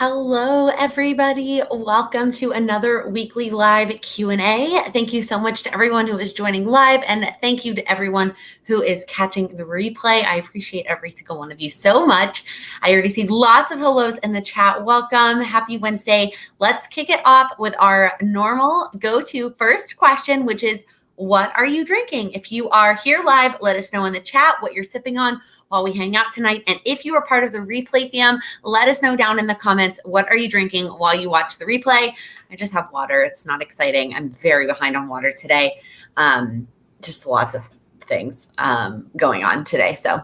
Hello, everybody. Welcome to another weekly live Q&A. Thank you so much to everyone who is joining live, and thank you to everyone who is catching the replay. I appreciate every single one of you so much. I already see lots of hellos in the chat. Welcome. Happy Wednesday. Let's kick it off with our normal go-to first question, which is, what are you drinking? If you are here live, let us know in the chat what you're sipping on while we hang out tonight. And if you are part of the replay fam, let us know down in the comments, what are you drinking while you watch the replay? I just have water. It's not exciting. I'm very behind on water today. Just lots of things going on today. So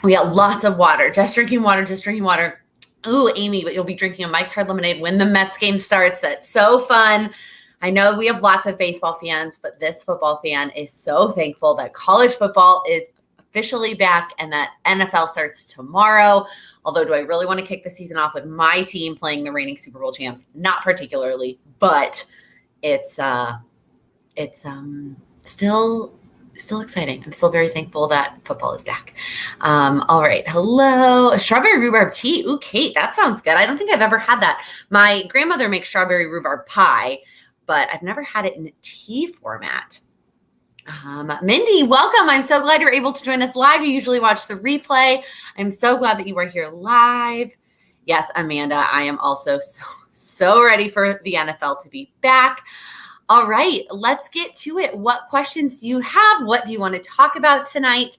we got lots of water. Just drinking water, just drinking water. Ooh, Amy, but you'll be drinking a Mike's Hard Lemonade when the Mets game starts. That's so fun. I know we have lots of baseball fans, but this football fan is so thankful that college football is officially back and that NFL starts tomorrow. Although, do I really want to kick the season off with my team playing the reigning Super Bowl champs? Not particularly, but it's still exciting. I'm still very thankful that football is back. All right. Hello. Strawberry rhubarb tea. Ooh, Kate, that sounds good. I don't think I've ever had that. My grandmother makes strawberry rhubarb pie, but I've never had it in tea format. Mindy, welcome. I'm so glad you're able to join us live. You usually watch the replay. I'm so glad that you are here live. Yes, Amanda, I am also so ready for the NFL to be back. All right, let's get to it. What questions do you have? What do you want to talk about tonight?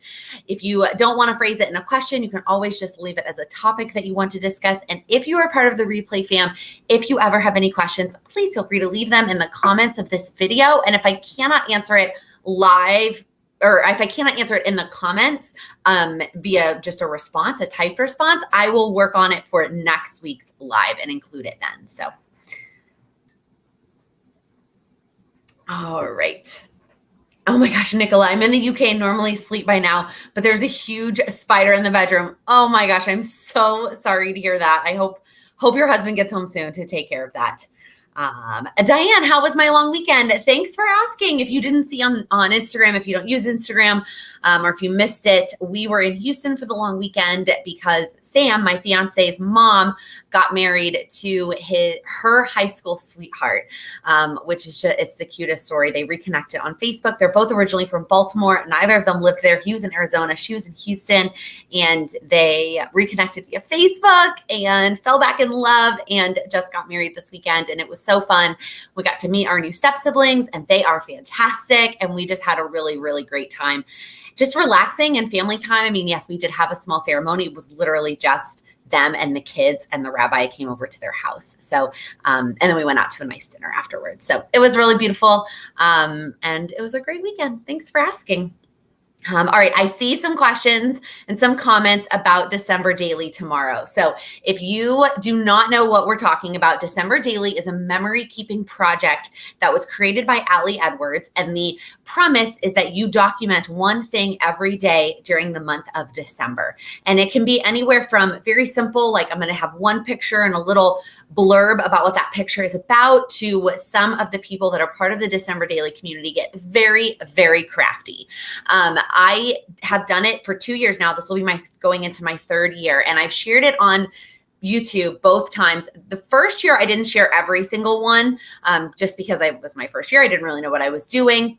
If you don't want to phrase it in a question, you can always just leave it as a topic that you want to discuss. And if you are part of the replay fam, if you ever have any questions, please feel free to leave them in the comments of this video. And if I cannot answer it live, or if I cannot answer it in the comments via just a response, a typed response, I will work on it for next week's live and include it then. So. All right. Oh my gosh, Nicola, I'm in the UK and normally sleep by now, but there's a huge spider in the bedroom. Oh my gosh, I'm so sorry to hear that. I hope your husband gets home soon to take care of that. Diane, how was my long weekend? Thanks for asking. If you didn't see on Instagram, if you don't use Instagram, or if you missed it, we were in Houston for the long weekend because Sam, my fiance's mom, got married to her high school sweetheart, which is it's the cutest story. They reconnected on Facebook. They're both originally from Baltimore. Neither of them lived there. He was in Arizona. She was in Houston, and they reconnected via Facebook and fell back in love and just got married this weekend. And it was so fun. We got to meet our new step siblings, and they are fantastic. And we just had a really, really great time. Just relaxing and family time. I mean, yes, we did have a small ceremony. It was literally just them and the kids, and the rabbi came over to their house. So, and then we went out to a nice dinner afterwards. So it was really beautiful. And it was a great weekend. Thanks for asking. All right, I see some questions and some comments about December Daily tomorrow. So if you do not know what we're talking about, December Daily is a memory keeping project that was created by Allie Edwards. And the premise is that you document one thing every day during the month of December. And it can be anywhere from very simple, like I'm going to have one picture and a little blurb about what that picture is about, to some of the people that are part of the December Daily community get very, very crafty. I have done it for 2 years now. This will be going into my third year, and I've shared it on YouTube both times. The first year I didn't share every single one, just because it was my first year. I didn't really know what I was doing.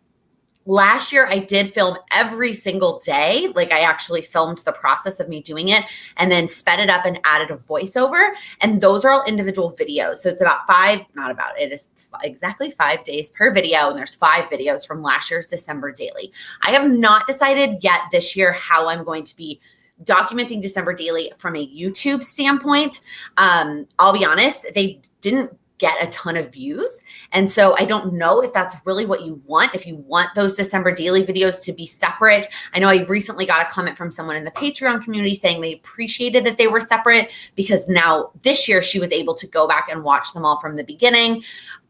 Last year, I did film every single day. Like, I actually filmed the process of me doing it and then sped it up and added a voiceover. And those are all individual videos. So it's it is exactly 5 days per video. And there's 5 videos from last year's December Daily. I have not decided yet this year how I'm going to be documenting December Daily from a YouTube standpoint. I'll be honest, they didn't get a ton of views. And so I don't know if that's really what you want, if you want those December Daily videos to be separate. I know I recently got a comment from someone in the Patreon community saying they appreciated that they were separate because now this year she was able to go back and watch them all from the beginning.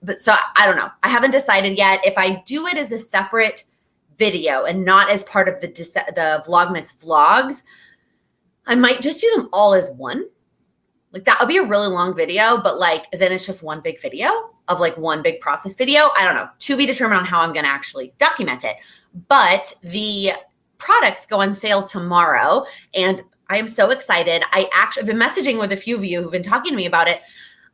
But so I don't know. I haven't decided yet. If I do it as a separate video and not as part of the Vlogmas vlogs, I might just do them all as one. Like, that would be a really long video, but like, then it's just one big video of like one big process video. I don't know, to be determined on how I'm going to actually document it. But the products go on sale tomorrow, and I am so excited. I've been messaging with a few of you who've been talking to me about it.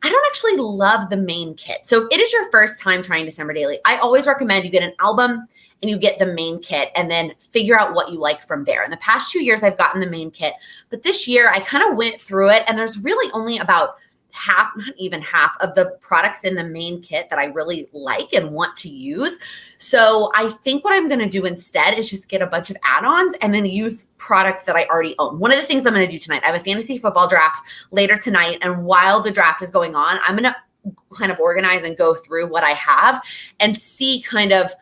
I don't actually love the main kit. So if it is your first time trying December Daily, I always recommend you get an album and you get the main kit and then figure out what you like from there. In the past 2 years, I've gotten the main kit, but this year I kind of went through it and there's really only about half, not even half of the products in the main kit that I really like and want to use. So I think what I'm going to do instead is just get a bunch of add-ons and then use product that I already own. One of the things I'm going to do tonight, I have a fantasy football draft later tonight. And while the draft is going on, I'm going to kind of organize and go through what I have and see kind of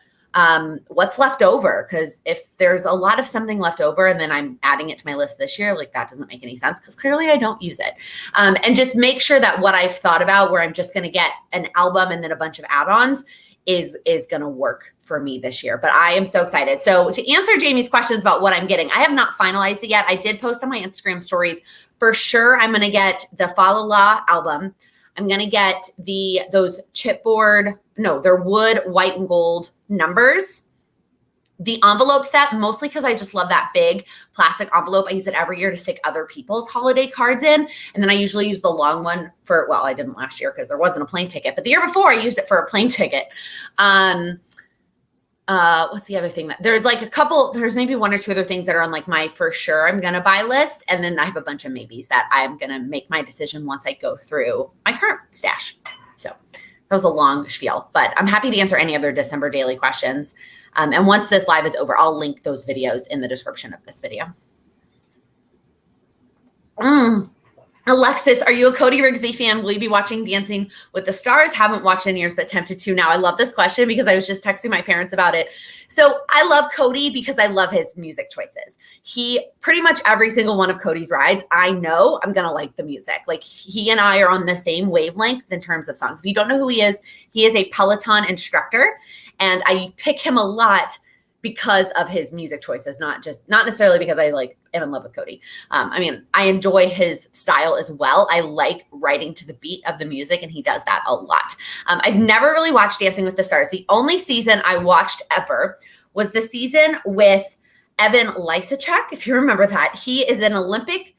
what's left over. Because if there's a lot of something left over and then I'm adding it to my list this year, like that doesn't make any sense because clearly I don't use it. And just make sure that what I've thought about where I'm just going to get an album and then a bunch of add-ons is going to work for me this year. But I am so excited. So to answer Jamie's questions about what I'm getting, I have not finalized it yet. I did post on my Instagram stories. For sure, I'm going to get the Fa La La album. I'm going to get those chipboard, no, they're wood, white and gold numbers. The envelope set, mostly because I just love that big plastic envelope. I use it every year to stick other people's holiday cards in. And then I usually use the long one for, well, I didn't last year because there wasn't a plane ticket, but the year before I used it for a plane ticket. What's the other thing that there's like there's maybe one or two other things that are on like my for sure I'm going to buy list. And then I have a bunch of maybes that I'm going to make my decision once I go through my current stash. So that was a long spiel, but I'm happy to answer any other December Daily questions. And once this live is over, I'll link those videos in the description of this video. Alexis, are you a Cody Rigsby fan? Will you be watching Dancing with the Stars? Haven't watched in years, but tempted to now. I love this question because I was just texting my parents about it. So I love Cody because I love his music choices. He pretty much every single one of Cody's rides, I know I'm going to like the music. Like he and I are on the same wavelength in terms of songs. If you don't know who he is a Peloton instructor. And I pick him a lot because of his music choices, not necessarily because I like am in love with Cody. I mean, I enjoy his style as well. I like writing to the beat of the music, and he does that a lot. I've never really watched Dancing with the Stars. The only season I watched ever was the season with Evan Lysacek, if you remember that. He is an Olympic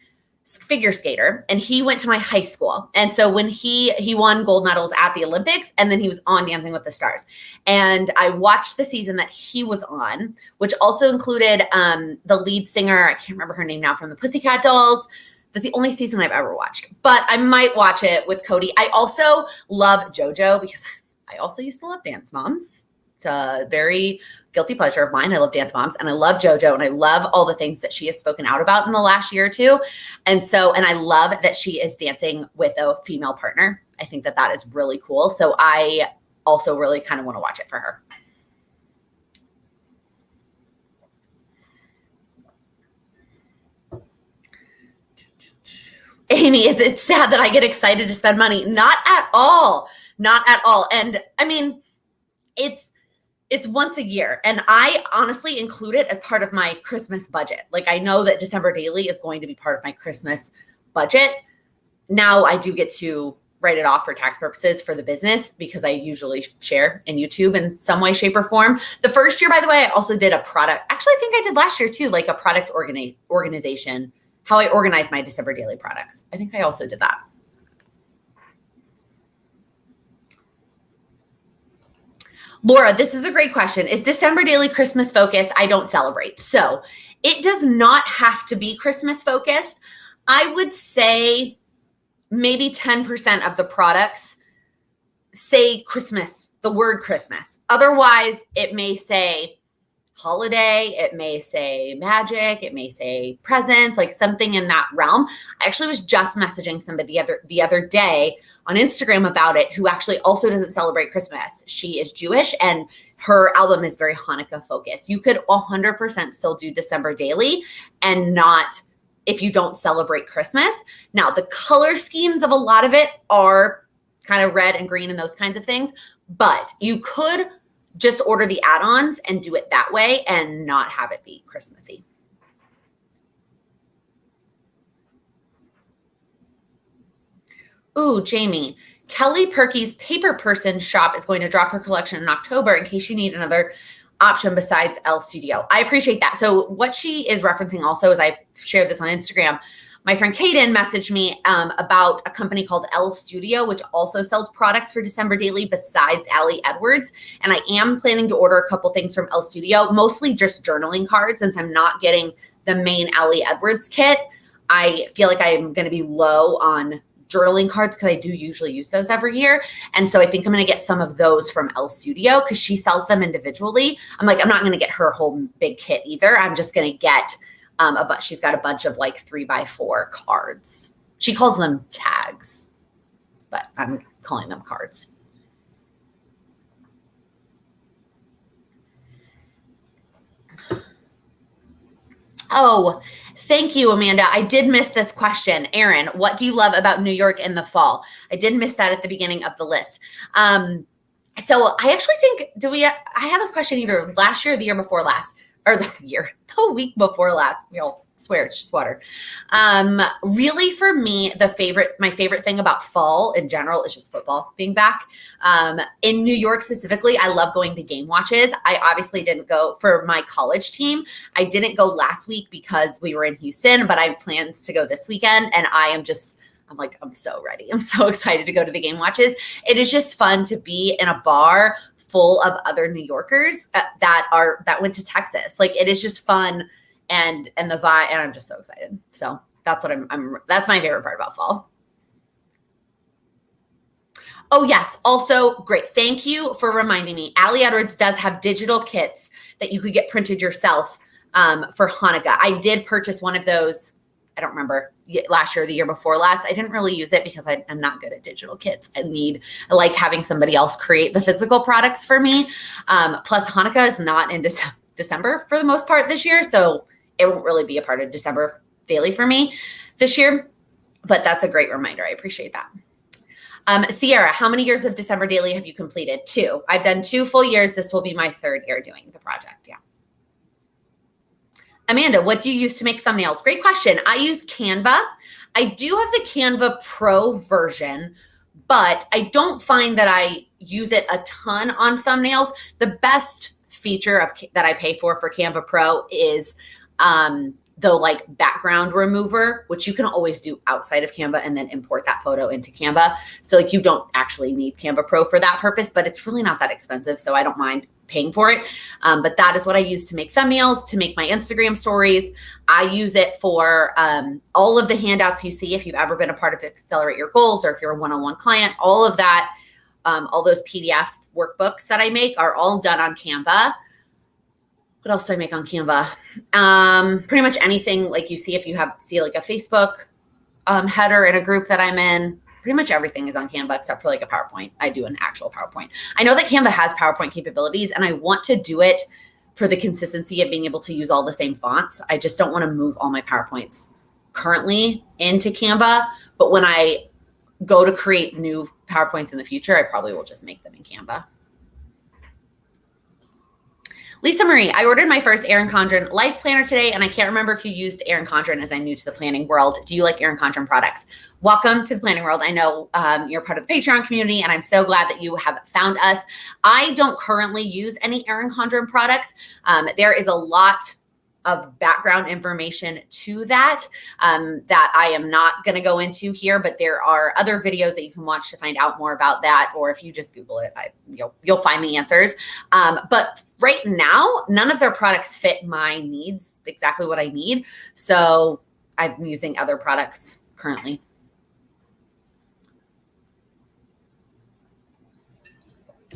figure skater, and he went to my high school. And so when he won gold medals at the Olympics, and then he was on Dancing with the Stars. And I watched the season that he was on, which also included the lead singer, I can't remember her name now, from the Pussycat Dolls. That's the only season I've ever watched, but I might watch it with Cody. I also love JoJo because I also used to love Dance Moms. It's a very guilty pleasure of mine. I love Dance Moms and I love JoJo and I love all the things that she has spoken out about in the last year or two. And I love that she is dancing with a female partner. I think that is really cool. So I also really kind of want to watch it for her. Amy, is it sad that I get excited to spend money? Not at all. Not at all. And I mean, it's once a year. And I honestly include it as part of my Christmas budget. Like I know that December Daily is going to be part of my Christmas budget. Now I do get to write it off for tax purposes for the business because I usually share in YouTube in some way, shape, or form. The first year, by the way, I also did a product. Actually, I think I did last year too, like a product organization, how I organize my December Daily products. I think I also did that. Laura, this is a great question. Is December Daily Christmas focused? I don't celebrate. So it does not have to be Christmas focused. I would say maybe 10% of the products say Christmas, the word Christmas. Otherwise, it may say holiday, it may say magic, it may say presents, like something in that realm. I actually was just messaging somebody the other day on Instagram about it, who actually also doesn't celebrate Christmas. She is Jewish and her album is very Hanukkah focused. You could 100% still do December Daily and not if you don't celebrate Christmas. Now, the color schemes of a lot of it are kind of red and green and those kinds of things, but you could just order the add-ons and do it that way and not have it be Christmassy. Ooh, Jamie, Kelly Perky's Paper Person shop is going to drop her collection in October in case you need another option besides L Studio. I appreciate that. So what she is referencing also is I shared this on Instagram. My friend Kaden messaged me about a company called L Studio, which also sells products for December Daily besides Allie Edwards. And I am planning to order a couple things from L Studio, mostly just journaling cards, since I'm not getting the main Allie Edwards kit. I feel like I'm going to be low on journaling cards because I do usually use those every year. And so I think I'm going to get some of those from L Studio because she sells them individually. I'm like, I'm not going to get her whole big kit either. I'm just going to get she's got a bunch of like 3x4 cards. She calls them tags, but I'm calling them cards. Oh, thank you, Amanda. I did miss this question. Erin, what do you love about New York in the fall? I did miss that at the beginning of the list. So I actually think, I had this question either last year or the year before last, or the week before last. You'll swear it's just water. Really for me, my favorite thing about fall in general is just football being back. In New York specifically, I love going to game watches. I obviously didn't go for my college team. I didn't go last week because we were in Houston, but I have plans to go this weekend. And I'm so ready. I'm so excited to go to the game watches. It is just fun to be in a bar full of other New Yorkers that went to Texas. Like, it is just fun and the vibe, and I'm just so excited. So that's what that's my favorite part about fall. Oh yes, also great. Thank you for reminding me. Allie Edwards does have digital kits that you could get printed yourself for Hanukkah. I did purchase one of those. I don't remember, last year or the year before last. I didn't really use it because I'm not good at digital kits. I like having somebody else create the physical products for me. Plus Hanukkah is not in December for the most part this year. So it won't really be a part of December Daily for me this year, but that's a great reminder. I appreciate that. Sierra, how many years of December Daily have you completed? 2. I've done 2 full years. This will be my 3rd year doing the project. Yeah. Amanda, what do you use to make thumbnails? Great question. I use Canva. I do have the Canva Pro version, but I don't find that I use it a ton on thumbnails. The best feature that I pay for Canva Pro is the background remover, which you can always do outside of Canva and then import that photo into Canva. So you don't actually need Canva Pro for that purpose, but it's really not that expensive. So I don't mind paying for it. But that is what I use to make thumbnails, to make my Instagram stories. I use it for all of the handouts you see. If you've ever been a part of Accelerate Your Goals, or if you're a one-on-one client, all of that, all those PDF workbooks that I make are all done on Canva. What else do I make on Canva? Pretty much anything like you see if you see like a Facebook header in a group that I'm in. Pretty much everything is on Canva except for like a PowerPoint. I do an actual PowerPoint. I know that Canva has PowerPoint capabilities, and I want to do it for the consistency of being able to use all the same fonts. I just don't want to move all my PowerPoints currently into Canva. But when I go to create new PowerPoints in the future, I probably will just make them in Canva. Lisa Marie, I ordered my first Erin Condren life planner today, and I can't remember if you used Erin Condren, as I'm new to the planning world. Do you like Erin Condren products? Welcome to the planning world. I know you're part of the Patreon community, and I'm so glad that you have found us. I don't currently use any Erin Condren products. There is a lot of background information to that that I am not going to go into here, but there are other videos that you can watch to find out more about that, or if you just Google it, you'll find the answers. But right now, none of their products fit my needs, exactly what I need. So I'm using other products currently.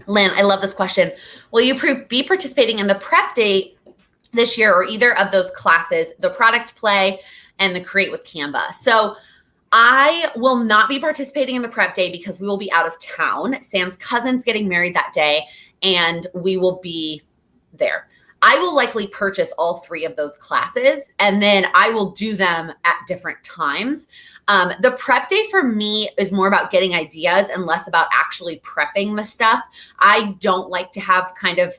Lynn, I love this question. Will you be participating in the prep day this year, or either of those classes, the product play and the create with Canva? So I will not be participating in the prep day because we will be out of town. Sam's cousin's getting married that day, and we will be there. I will likely purchase all 3 of those classes, and then I will do them at different times. The prep day for me is more about getting ideas and less about actually prepping the stuff. I don't like to have kind of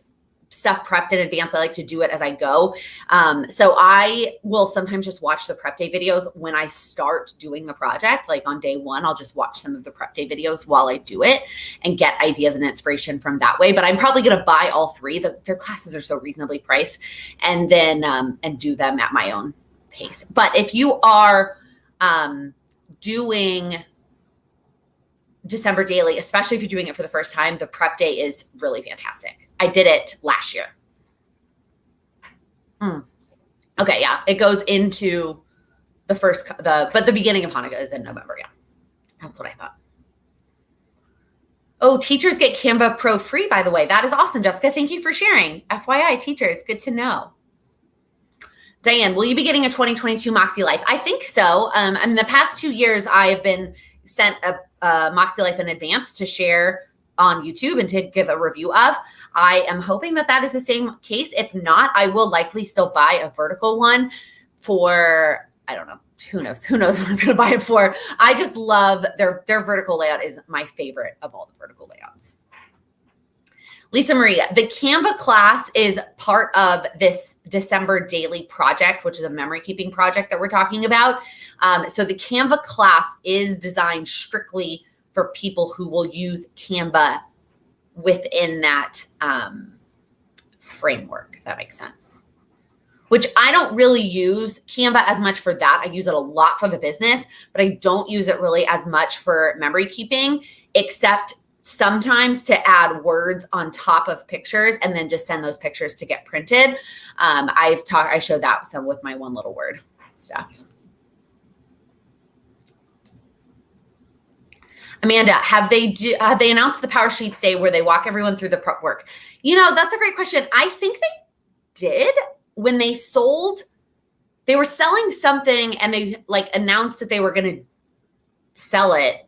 stuff prepped in advance. I like to do it as I go. So I will sometimes just watch the prep day videos when I start doing the project. Like on day one, I'll just watch some of the prep day videos while I do it and get ideas and inspiration from that way. But I'm probably going to buy all three. Their classes are so reasonably priced, and then and do them at my own pace. But if you are doing December daily, especially if you're doing it for the first time, the prep day is really fantastic. I did it last year. Okay, yeah, it goes into but the beginning of Hanukkah is in November. Yeah, that's what I thought. Oh, teachers get Canva Pro free, by the way. That is awesome, Jessica. Thank you for sharing. FYI, teachers, good to know. Diane, will you be getting a 2022 Moxie Life? I think so. In the past 2 years, I have been sent a Moxie Life in advance to share on YouTube and to give a review of. I am hoping that that is the same case. If not, I will likely still buy a vertical one for, I don't know, who knows what I'm going to buy it for. I just love their vertical layout is my favorite of all the vertical layouts. Lisa Maria, the Canva class is part of this December daily project, which is a memory keeping project that we're talking about. So the Canva class is designed strictly for people who will use Canva within that framework, if that makes sense. Which I don't really use Canva as much for that. I use it a lot for the business, but I don't use it really as much for memory keeping, except sometimes to add words on top of pictures and then just send those pictures to get printed. I showed that some with my one little word stuff. Amanda, have they announced the Power Sheets Day where they walk everyone through the prep work? You know, that's a great question. I think they did when they were selling something and they like announced that they were going to sell it.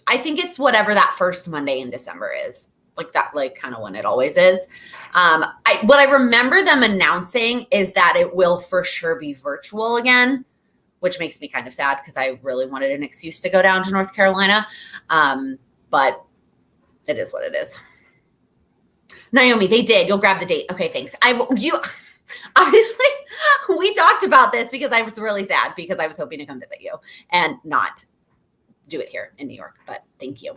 I think it's whatever that first Monday in December is, like that, like kind of when it always is. What I remember them announcing is that it will for sure be virtual again, which makes me kind of sad because I really wanted an excuse to go down to North Carolina. But it is what it is. Naomi, they did. You'll grab the date. Okay, thanks. Obviously, we talked about this because I was really sad because I was hoping to come visit you and not do it here in New York, but thank you.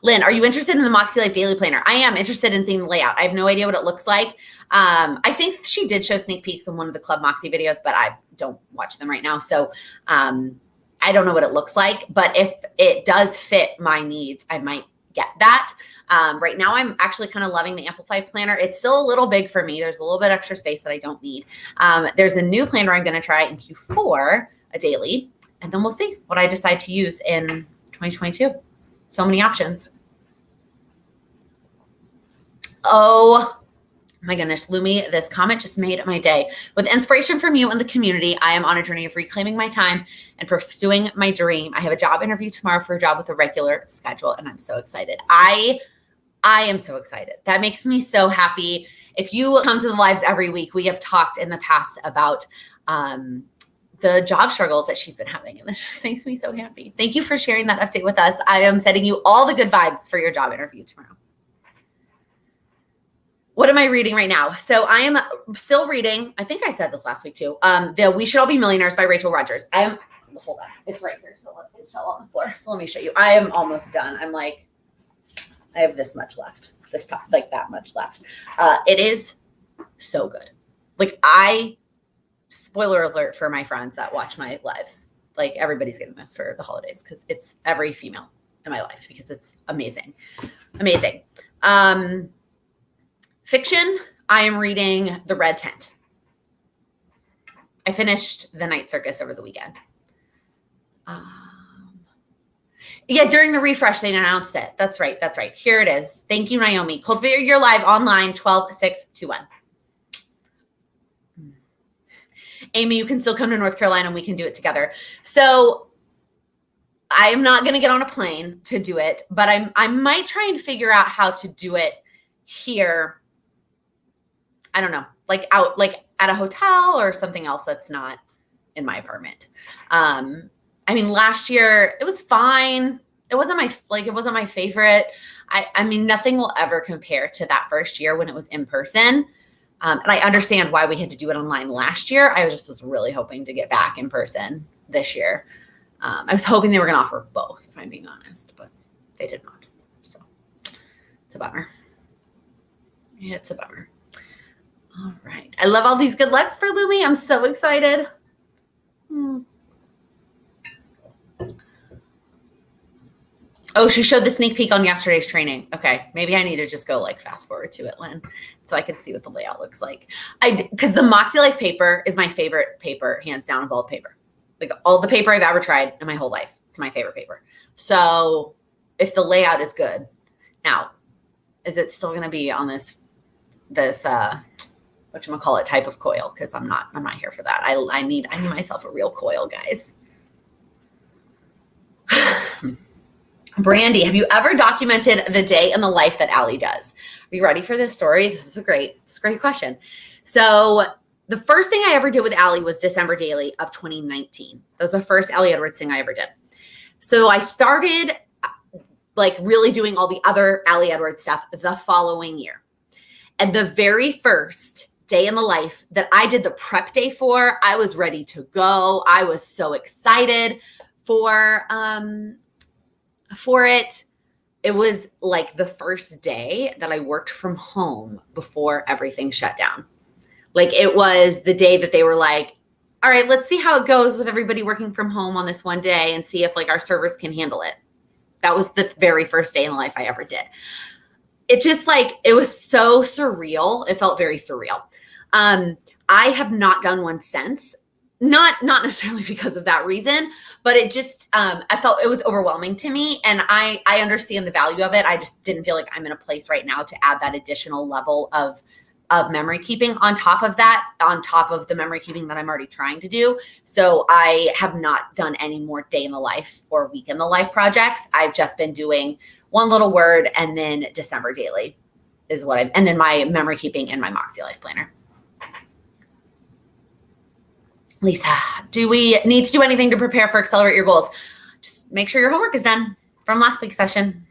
Lynn, are you interested in the Moxie Life Daily Planner? I am interested in seeing the layout. I have no idea what it looks like. I think she did show sneak peeks in one of the Club Moxie videos, but I don't watch them right now. So I don't know what it looks like, but if it does fit my needs, I might get that. Right now, I'm actually kind of loving the Amplify planner. It's still a little big for me. There's a little bit extra space that I don't need. There's a new planner I'm going to try in Q4, a daily, and then we'll see what I decide to use in 2022. So many options. Oh my goodness, Lumi, this comment just made my day. With inspiration from you and the community, I am on a journey of reclaiming my time and pursuing my dream. I have a job interview tomorrow for a job with a regular schedule, and I'm so excited. I am so excited. That makes me so happy. If you come to the lives every week, we have talked in the past about the job struggles that she's been having, and this just makes me so happy. Thank you for sharing that update with us. I am sending you all the good vibes for your job interview tomorrow. What am I reading right now? So I am still reading, I think I said this last week too, the We Should All Be Millionaires by Rachel Rodgers. Hold on, it's right here. So it fell on the floor. So let me show you. I am almost done. I have this much left, like that much left. It is so good. Spoiler alert for my friends that watch my lives. Like everybody's getting this for the holidays because it's every female in my life because it's amazing. Amazing. Fiction, I am reading The Red Tent. I finished The Night Circus over the weekend. Yeah, during the refresh, they announced it. That's right. Here it is. Thank you, Naomi. Cultivate Your Live online, 12/6/21. Amy, you can still come to North Carolina and we can do it together. So I am not going to get on a plane to do it, but I might try and figure out how to do it here. I don't know, like at a hotel or something else that's not in my apartment. Last year it was fine. It wasn't my favorite. I mean, nothing will ever compare to that first year when it was in person. And I understand why we had to do it online last year. I was really hoping to get back in person this year. I was hoping they were going to offer both, if I'm being honest, but they did not. So it's a bummer. It's a bummer. All right. I love all these good lucks for Lumi. I'm so excited. Oh, she showed the sneak peek on yesterday's training. Okay. Maybe I need to just go like fast forward to it, Lynn, so I can see what the layout looks like. Because the Moxie Life paper is my favorite paper, hands down, of all the paper. Like all the paper I've ever tried in my whole life. It's my favorite paper. So if the layout is good, now, is it still going to be on this whatchamacallit type of coil? Because I'm not here for that. I need myself a real coil, guys. Brandy, have you ever documented the day in the life that Allie does? Are you ready for this story? This is a great question. So the first thing I ever did with Allie was December Daily of 2019. That was the first Allie Edwards thing I ever did. So I started like really doing all the other Allie Edwards stuff the following year. And the very first day in the life that I did the prep day for, I was ready to go. I was so excited for it. It was like the first day that I worked from home before everything shut down. Like it was the day that they were like, all right, let's see how it goes with everybody working from home on this one day and see if like our servers can handle it. That was the very first day in life I ever did. It just like, it was so surreal. It felt very surreal. I have not done one since. Not necessarily because of that reason, but it just, I felt it was overwhelming to me, and I understand the value of it. I just didn't feel like I'm in a place right now to add that additional level of memory keeping on top of the memory keeping that I'm already trying to do. So I have not done any more day in the life or week in the life projects. I've just been doing one little word and then December Daily is what and then my memory keeping and my Moxie Life Planner. Lisa, do we need to do anything to prepare for Accelerate Your Goals? Just make sure your homework is done from last week's session.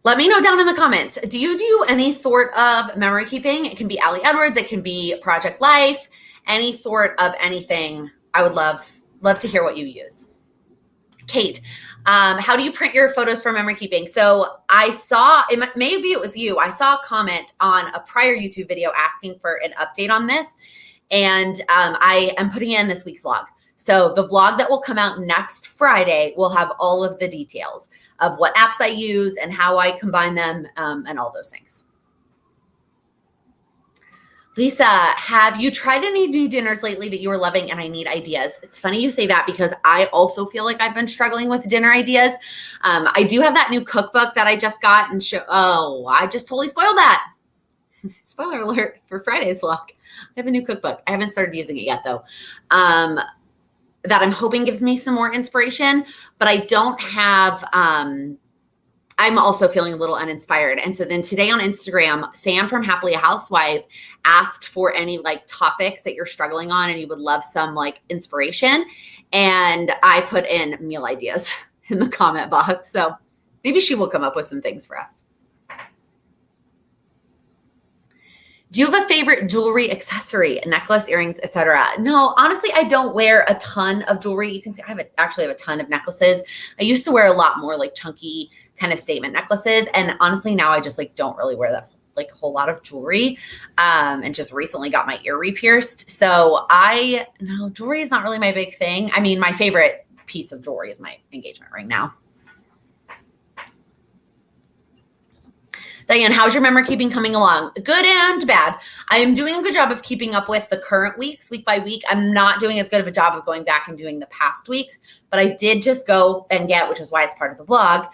Let me know down in the comments. Do you do any sort of memory keeping? It can be Allie Edwards. It can be Project Life, any sort of anything. I would love to hear what you use. Kate, how do you print your photos for memory keeping? So I saw, maybe it was you, I saw a comment on a prior YouTube video asking for an update on this. And I am putting it in this week's vlog. So the vlog that will come out next Friday will have all of the details of what apps I use and how I combine them and all those things. Lisa, have you tried any new dinners lately that you were loving and I need ideas? It's funny you say that because I also feel like I've been struggling with dinner ideas. I do have that new cookbook that I just got and I just totally spoiled that. Spoiler alert for Friday's vlog. I have a new cookbook. I haven't started using it yet though. That I'm hoping gives me some more inspiration, but I don't have, I'm also feeling a little uninspired. And so then today on Instagram, Sam from Happily a Housewife asked for any like topics that you're struggling on and you would love some like inspiration. And I put in meal ideas in the comment box. So maybe she will come up with some things for us. Do you have a favorite jewelry, accessory, necklace, earrings, etc.? No, honestly, I don't wear a ton of jewelry. You can see I actually have a ton of necklaces. I used to wear a lot more like chunky kind of statement necklaces. And honestly, now I just like don't really wear that like a whole lot of jewelry. And just recently got my ear re-pierced. So jewelry is not really my big thing. I mean, my favorite piece of jewelry is my engagement ring now. Diane, how's your memory keeping coming along? Good and bad. I am doing a good job of keeping up with the current weeks, week by week. I'm not doing as good of a job of going back and doing the past weeks, but I did just go and get, which is why it's part of the vlog,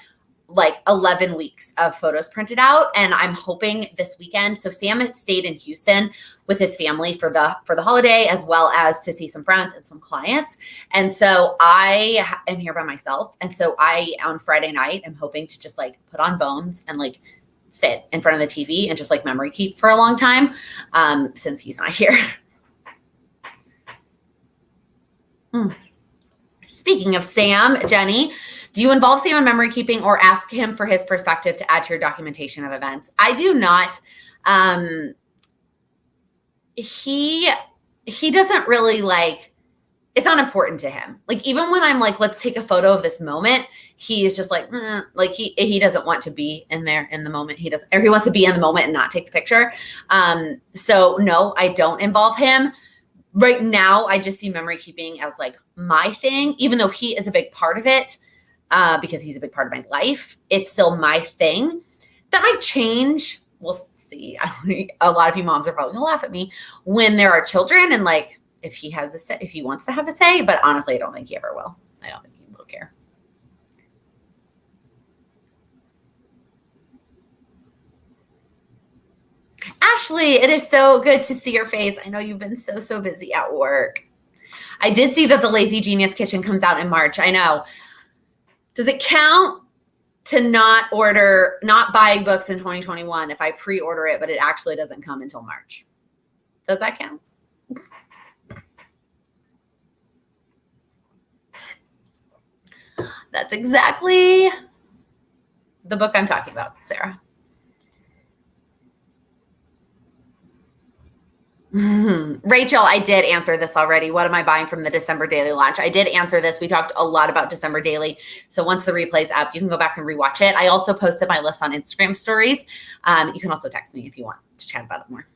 like 11 weeks of photos printed out. And I'm hoping this weekend. So Sam had stayed in Houston with his family for the holiday, as well as to see some friends and some clients. And so I am here by myself. And so on Friday night, I'm hoping to just like put on Bones and like sit in front of the TV and just like memory keep for a long time since he's not here. Speaking of Sam, Jenny, do you involve Sam in memory keeping or ask him for his perspective to add to your documentation of events? I do not. He doesn't really like, it's not important to him. Like, even when I'm like, let's take a photo of this moment, he is just like, like he doesn't want to be in there in the moment. He wants to be in the moment and not take the picture. So no, I don't involve him. Right now, I just see memory keeping as like my thing, even though he is a big part of it, because he's a big part of my life. It's still my thing that I change. We'll see. A lot of you moms are probably gonna laugh at me when there are children and like if he has a say, if he wants to have a say, but honestly, I don't think he ever will. I don't think he will care. Ashley, it is so good to see your face. I know you've been so busy at work. I did see that the Lazy Genius Kitchen comes out in March. I know. Does it count to not buy books in 2021 if I pre-order it, but it actually doesn't come until March? Does that count? That's exactly the book I'm talking about, Sarah. Rachel, I did answer this already. What am I buying from the December daily launch? I did answer this. We talked a lot about December daily. So once the replay's up, you can go back and rewatch it. I also posted my list on Instagram stories. You can also text me if you want to chat about it more.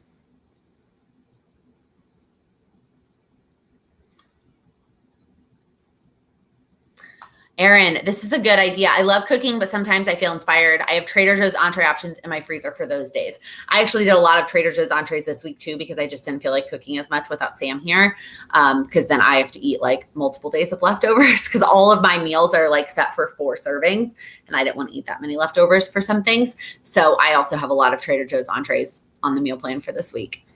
Erin, this is a good idea. I love cooking, but sometimes I feel inspired. I have Trader Joe's entree options in my freezer for those days. I actually did a lot of Trader Joe's entrees this week too, because I just didn't feel like cooking as much without Sam here. Because then I have to eat like multiple days of leftovers because all of my meals are like set for 4 servings and I didn't want to eat that many leftovers for some things. So I also have a lot of Trader Joe's entrees on the meal plan for this week.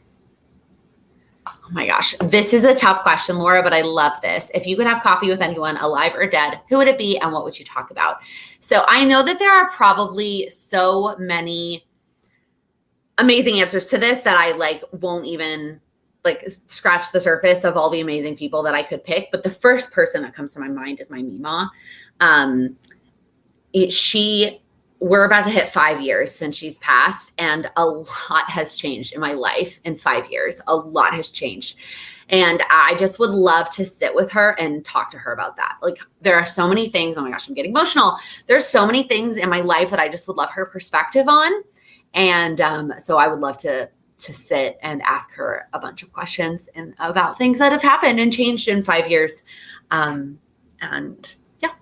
Oh my gosh, this is a tough question, Laura, but I love this. If you could have coffee with anyone, alive or dead, who would it be and what would you talk about? So I know that there are probably so many amazing answers to this that I like won't even like scratch the surface of all the amazing people that I could pick. But the first person that comes to my mind is my Mima. We're about to hit 5 years since she's passed, and a lot has changed in my life in 5 years. A lot has changed. And I just would love to sit with her and talk to her about that. Like, there are so many things. Oh my gosh, I'm getting emotional. There's so many things in my life that I just would love her perspective on. And so I would love to sit and ask her a bunch of questions and about things that have happened and changed in 5 years. And yeah,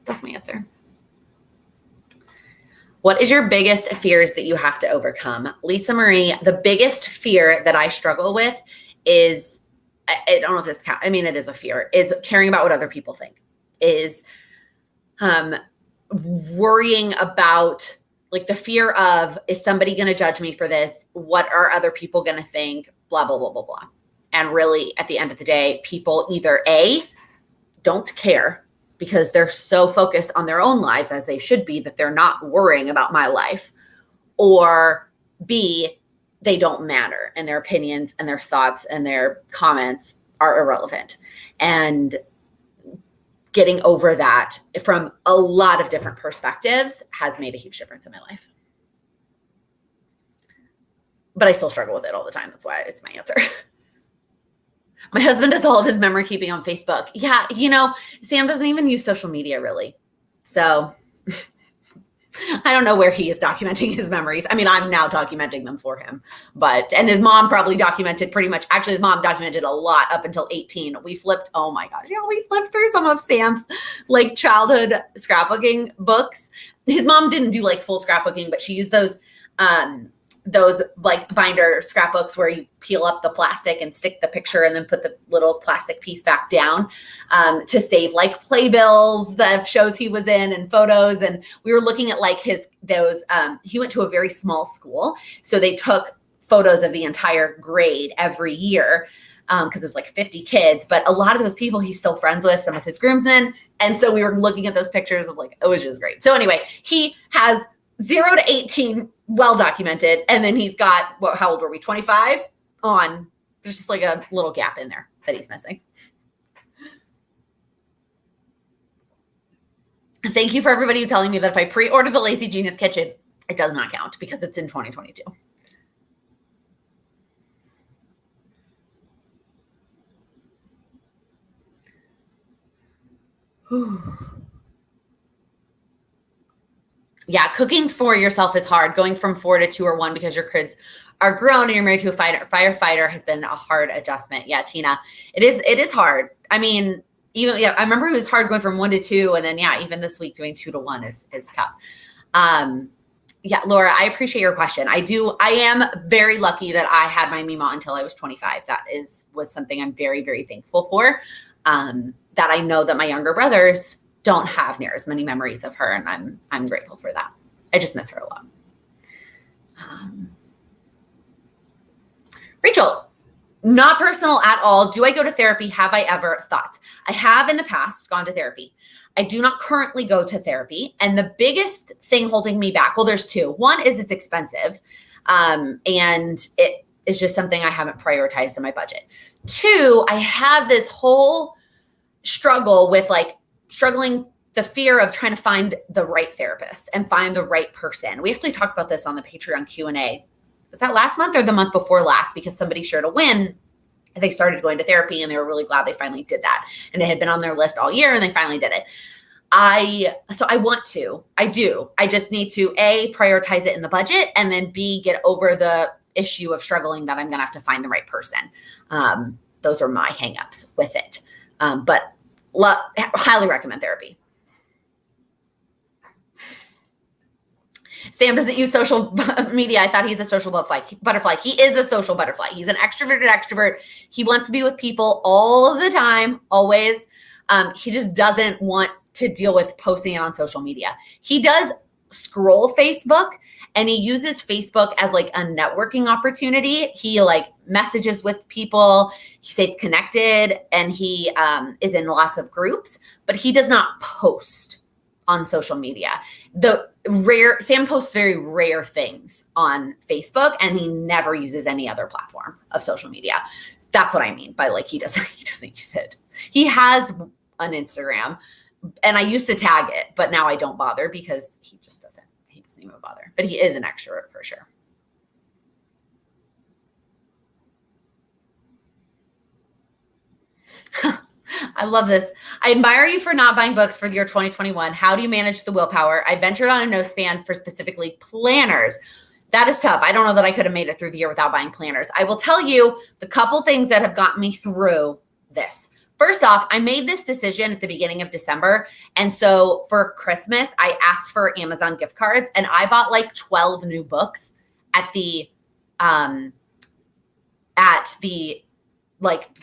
that's my answer. What is your biggest fears that you have to overcome? Lisa Marie, the biggest fear that I struggle with is, I don't know if this counts. I mean, it is a fear, is caring about what other people think, is worrying about like the fear of, is somebody going to judge me for this? What are other people going to think? Blah, blah, blah, blah, blah. And really at the end of the day, people either A, don't care, because they're so focused on their own lives, as they should be, that they're not worrying about my life. Or B, they don't matter, and their opinions and their thoughts and their comments are irrelevant. And getting over that from a lot of different perspectives has made a huge difference in my life. But I still struggle with it all the time. That's why it's my answer. My husband does all of his memory keeping on Facebook. Yeah, Sam doesn't even use social media really. So I don't know where he is documenting his memories. I mean, I'm now documenting them for him. And his mom probably documented pretty much. Actually, his mom documented a lot up until 18. We flipped, oh my gosh, we flipped through some of Sam's like childhood scrapbooking books. His mom didn't do like full scrapbooking, but she used those like binder scrapbooks where you peel up the plastic and stick the picture and then put the little plastic piece back down to save like playbills that shows he was in and photos. And we were looking at like he went to a very small school. So they took photos of the entire grade every year because it was like 50 kids. But a lot of those people he's still friends with, some of his groomsmen. And so we were looking at those pictures of like, it was just great. So anyway, he has 0 to 18 well documented. And then he's got, how old were we? 25 on. There's just like a little gap in there that he's missing. Thank you for everybody telling me that if I pre-order the Lazy Genius Kitchen, it does not count because it's in 2022. Yeah, cooking for yourself is hard. Going from 4 to 2 or 1 because your kids are grown and you're married to a firefighter has been a hard adjustment. Yeah, Tina, it is hard. I mean, I remember it was hard going from 1 to 2, and then even this week doing 2 to 1 is tough. Yeah, Laura, I appreciate your question. I am very lucky that I had my Mima until I was 25. That was something I'm very, very thankful for. That I know that my younger brothers don't have near as many memories of her, and I'm grateful for that. I just miss her a lot. Rachel, not personal at all. Do I go to therapy? Have I ever? Thoughts? I have in the past gone to therapy. I do not currently go to therapy. And the biggest thing holding me back, well, there's 2. One is it's expensive. And it is just something I haven't prioritized in my budget. 2, I have this whole struggle with struggling the fear of trying to find the right therapist and find the right person. We actually talked about this on the Patreon Q&A. Was that last month or the month before last? Because somebody shared a win. They started going to therapy and they were really glad they finally did that. And it had been on their list all year and they finally did it. So I want to, I do. I just need to A, prioritize it in the budget, and then B, get over the issue of struggling that I'm going to have to find the right person. Those are my hangups with it. But highly recommend therapy. Sam doesn't use social media. I thought he's a social butterfly. He is a social butterfly. He's an extroverted extrovert. He wants to be with people all the time, always. He just doesn't want to deal with posting it on social media. He does scroll Facebook, and he uses Facebook as a networking opportunity. He messages with people. He stays connected, and he is in lots of groups, but he does not post on social media. Sam posts very rare things on Facebook, and he never uses any other platform of social media. That's what I mean by he doesn't use it. He has an Instagram, and I used to tag it, but now I don't bother because he doesn't even bother. But he is an extrovert for sure. I love this. I admire you for not buying books for the year 2021. How do you manage the willpower? I ventured on a no span for specifically planners. That is tough. I don't know that I could have made it through the year without buying planners. I will tell you the couple things that have gotten me through this. First off, I made this decision at the beginning of December. And so for Christmas, I asked for Amazon gift cards, and I bought 12 new books at the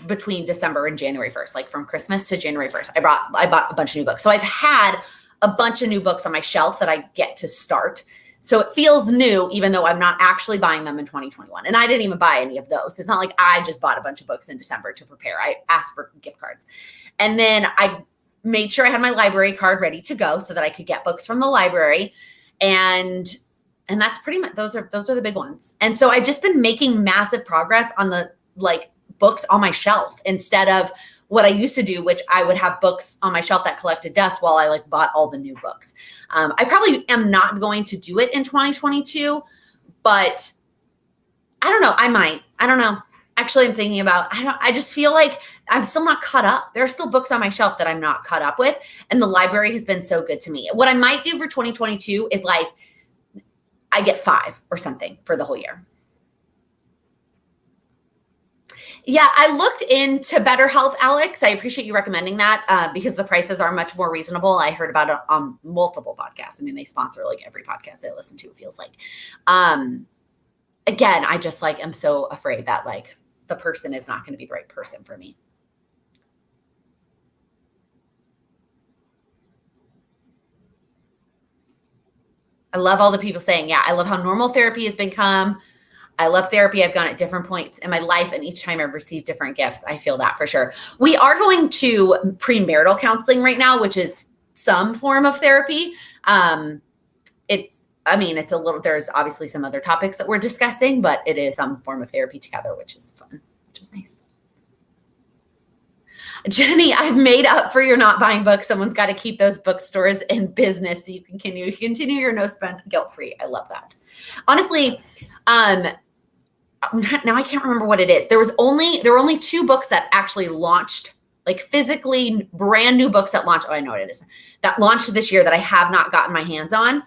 between December and January 1st, from Christmas to January 1st, I bought a bunch of new books. So I've had a bunch of new books on my shelf that I get to start. So it feels new, even though I'm not actually buying them in 2021. And I didn't even buy any of those. It's not like I just bought a bunch of books in December to prepare. I asked for gift cards. And then I made sure I had my library card ready to go so that I could get books from the library. And that's pretty much, those are the big ones. And so I've just been making massive progress on the books on my shelf instead of what I used to do, which I would have books on my shelf that collected dust while I bought all the new books. I probably am not going to do it in 2022, but I don't know. I might. I don't know. Actually, I'm thinking about, I just feel like I'm still not caught up. There are still books on my shelf that I'm not caught up with. And the library has been so good to me. What I might do for 2022 is I get 5 or something for the whole year. Yeah, I looked into BetterHelp, Alex. I appreciate you recommending that because the prices are much more reasonable. I heard about it on multiple podcasts. I mean, they sponsor every podcast I listen to, it feels like. Again, I just am so afraid that the person is not going to be the right person for me. I love all the people saying, yeah, I love how normal therapy has become. I love therapy. I've gone at different points in my life, and each time I've received different gifts. I feel that for sure. We are going to premarital counseling right now, which is some form of therapy. It's I mean, there's obviously some other topics that we're discussing, but it is some form of therapy together, which is fun, which is nice. Jenny, I've made up for your not buying books. Someone's got to keep those bookstores in business so you can continue your no spend guilt free. I love that. Honestly, now I can't remember what it is. There were only 2 books that actually launched, like physically brand new books that launched. Oh, I know what it is. That launched this year that I have not gotten my hands on.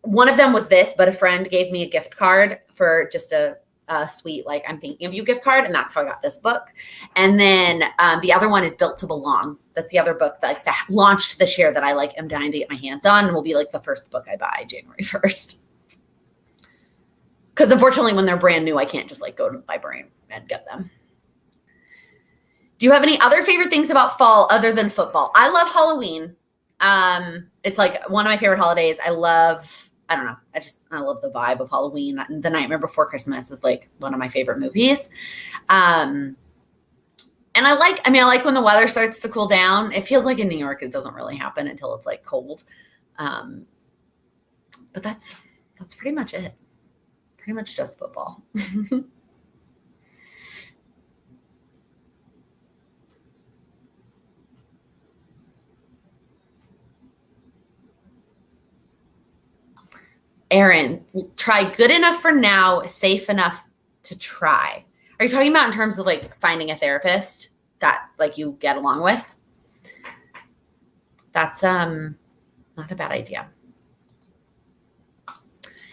One of them was this, but a friend gave me a gift card for just a sweet, like, I'm thinking of you gift card. And that's how I got this book. And then the other one is Built to Belong. That's the other book that launched this year that I am dying to get my hands on, and will be like the first book I buy January 1st. Because unfortunately, when they're brand new, I can't just go to the library and get them. Do you have any other favorite things about fall other than football? I love Halloween. It's one of my favorite holidays. I don't know. I love the vibe of Halloween. The Nightmare Before Christmas is one of my favorite movies. And I like when the weather starts to cool down. It feels like in New York, it doesn't really happen until it's cold. But that's pretty much it. Pretty much just football. Aaron, try good enough for now, safe enough to try. Are you talking about in terms of finding a therapist that you get along with? That's not a bad idea.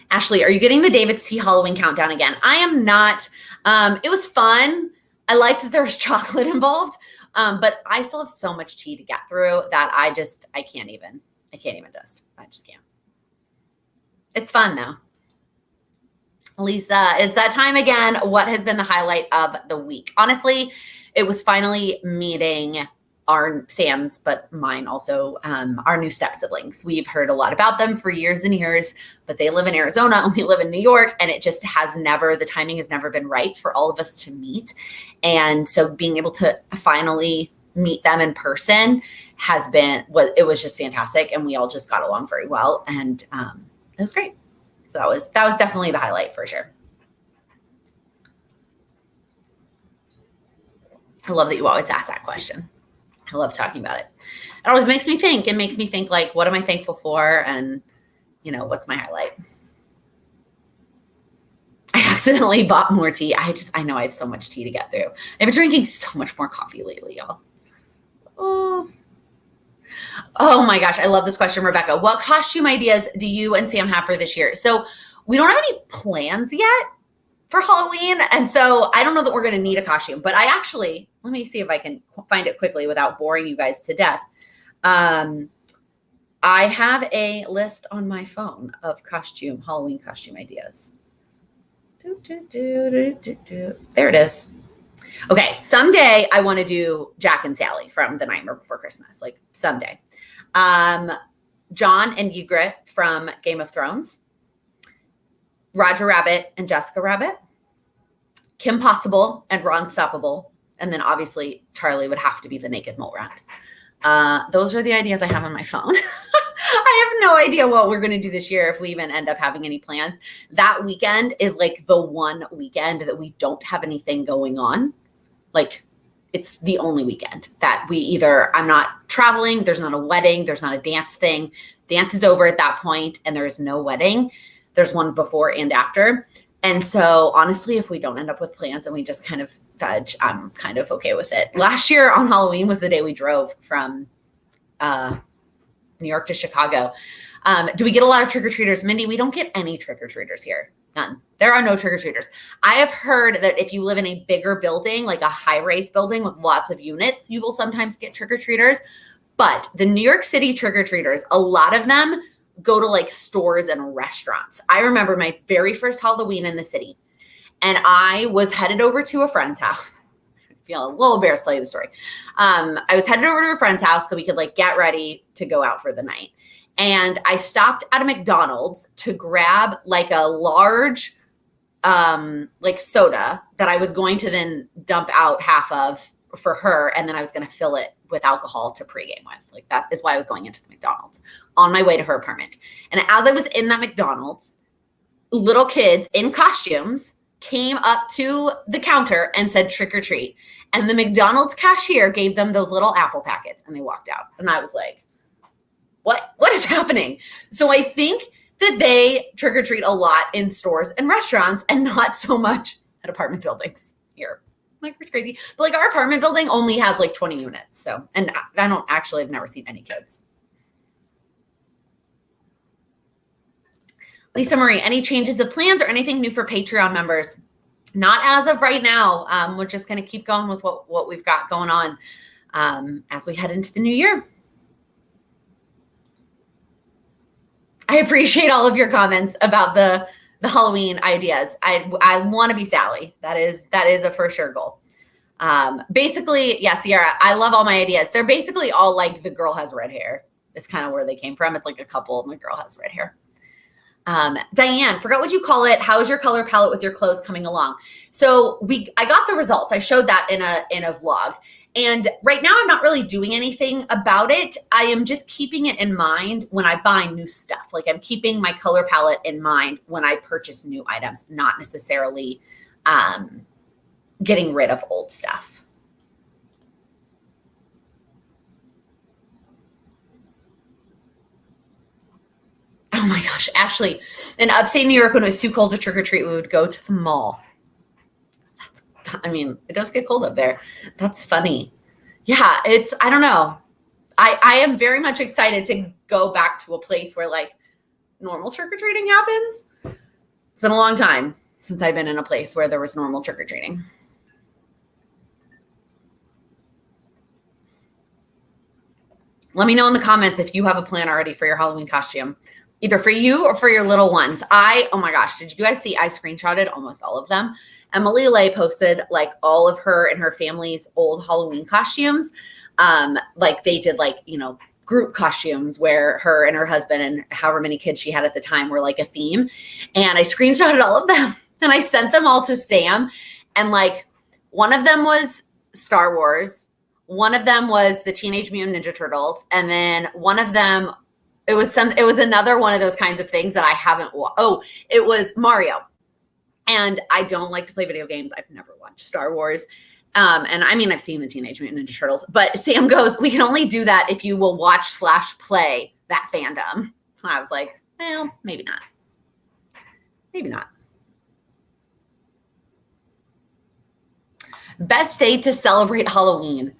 Ashley, are you getting the David's Tea Halloween countdown again? I am not. It was fun. I liked that there was chocolate involved, but I still have so much tea to get through that I just can't even I just can't. It's fun though. Lisa, it's that time again. What has been the highlight of the week? Honestly, it was finally meeting Sam's, but mine also, our new step siblings. We've heard a lot about them for years and years, but they live in Arizona and we live in New York, and it just the timing has never been right for all of us to meet. And so being able to finally meet them in person it was just fantastic. And we all just got along very well. And, it was great. So that was definitely the highlight for sure. I love that you always ask that question. I love talking about it. It always makes me think. It makes me think what am I thankful for? And, what's my highlight? I accidentally bought more tea. I know I have so much tea to get through. I've been drinking so much more coffee lately, y'all. Oh my gosh, I love this question, Rebecca. What costume ideas do you and Sam have for this year? So we don't have any plans yet for Halloween, and so I don't know that we're going to need a costume, but let me see if I can find it quickly without boring you guys to death. I have a list on my phone of Halloween costume ideas. There it is. Okay, someday I want to do Jack and Sally from The Nightmare Before Christmas, someday. John and Ygritte from Game of Thrones. Roger Rabbit and Jessica Rabbit. Kim Possible and Ron Stoppable. And then obviously Charlie would have to be the naked mole rat. Those are the ideas I have on my phone. I have no idea what we're going to do this year if we even end up having any plans. That weekend is the one weekend that we don't have anything going on. It's the only weekend that I'm not traveling. There's not a wedding. There's not a dance thing. Dance is over at that point, and there's no wedding. There's one before and after. And so honestly, if we don't end up with plans and we just kind of veg, I'm kind of okay with it. Last year on Halloween was the day we drove from New York to Chicago. Do we get a lot of trick-or-treaters? Mindy, we don't get any trick-or-treaters here. None. There are no trick-or-treaters. I have heard that if you live in a bigger building, like a high-rise building with lots of units, you will sometimes get trick-or-treaters. But the New York City trick-or-treaters, a lot of them go to stores and restaurants. I remember my very first Halloween in the city, and I was headed over to a friend's house. I feel a little embarrassed to tell you the story. I was headed over to a friend's house so we could get ready to go out for the night. And I stopped at a McDonald's to grab a large soda that I was going to then dump out half of for her, and then I was going to fill it with alcohol to pregame with. Like, that is why I was going into the McDonald's on my way to her apartment. And as I was in that McDonald's, little kids in costumes came up to the counter and said, trick or treat. And the McDonald's cashier gave them those little apple packets, and they walked out. And I was like, what is happening? So I think that they trick or treat a lot in stores and restaurants and not so much at apartment buildings here. Like, it's crazy. But like, our apartment building only has like 20 units. So, and I've never seen any kids. Lisa Marie, any changes of plans or anything new for Patreon members? Not as of right now. We're just going to keep going with what we've got going on as we head into the new year. I appreciate all of your comments about the Halloween ideas. I want to be Sally. That is a for sure goal. Basically, yeah, Sierra, I love all my ideas. They're basically all like the girl has red hair. It's kind of where they came from. It's like a couple and the girl has red hair. Diane, forgot what you call it. How is your color palette with your clothes coming along? So I got the results. I showed that in a vlog. And right now I'm not really doing anything about it. I am just keeping it in mind when I buy new stuff. Like, I'm keeping my color palette in mind when I purchase new items, not necessarily getting rid of old stuff. Oh my gosh, Ashley, in upstate New York, when it was too cold to trick or treat, we would go to the mall. It does get cold up there. That's funny. Yeah, I don't know. I am very much excited to go back to a place where like normal trick or treating happens. It's been a long time since I've been in a place where there was normal trick or treating. Let me know in the comments if you have a plan already for your Halloween costume, either for you or for your little ones. Oh my gosh, did you guys see? I screenshotted almost all of them. Emily Lay posted like all of her and her family's old Halloween costumes. Like, they did like, group costumes where her and her husband and however many kids she had at the time were like a theme. And I screenshotted all of them and I sent them all to Sam. And like, one of them was Star Wars. One of them was the Teenage Mutant Ninja Turtles. And then one of them, it was another one of those kinds of things that I haven't watched. Oh, it was Mario. And I don't like to play video games. I've never watched Star Wars. And I've seen the Teenage Mutant Ninja Turtles, but Sam goes, we can only do that if you will watch/play that fandom. And I was like, well, maybe not. Maybe not. Best day to celebrate Halloween.